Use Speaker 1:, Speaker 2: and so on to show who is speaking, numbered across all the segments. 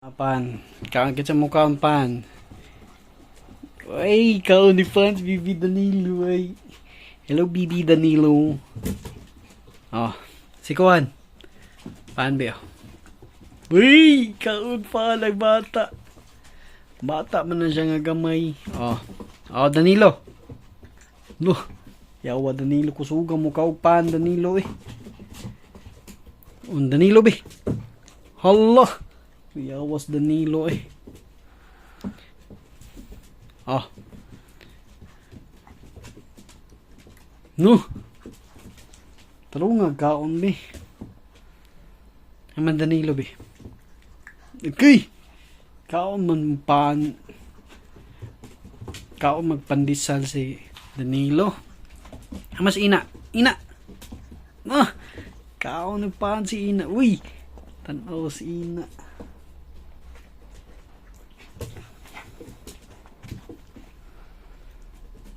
Speaker 1: Pan, kaon kita mo kaon pan. Ay, kaon ni Fans, Bibi Danilo ay. Hello Bibi Danilo. Oh, si Kuan. Pan ba? Uy, kaon pa lang bata. Bata man na siya nga gamay. Oh Danilo. No, yawa Danilo kusuga mo ka pan Danilo eh. Danilo be. Hala. Yawas Danilo eh. No. Taro nga kaon be. Naman Danilo be. Okay. Kaon man pan. Kaon magpandisal si Danilo. Mas ina. Ina. Kaon pan si ina. Uy. Tanaw si ina.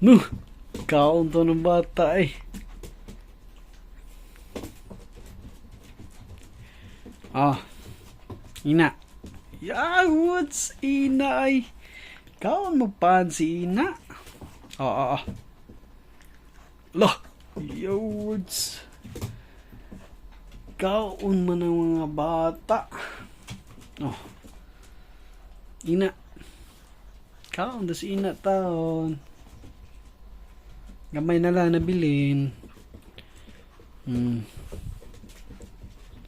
Speaker 1: No, kaon to ng bata eh. Ina. Yeah, what's ina ay? Kaon mo pan si ina? Loh, yo, what's? Kaon man ang mga bata. Ina. Kaon to si ina taon. Gamay na lang nabilin.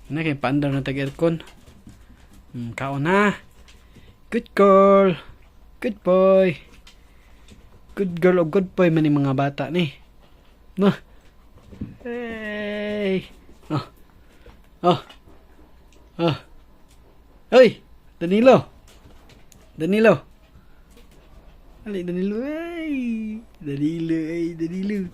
Speaker 1: Kay paandar na tag-aircon. Kaon na. Good girl. Good boy. Good girl o good boy man yung mga bata ni. No. Hey. Hoy, Danilo. Danilo. Ali Danilo. Hey. Danilo.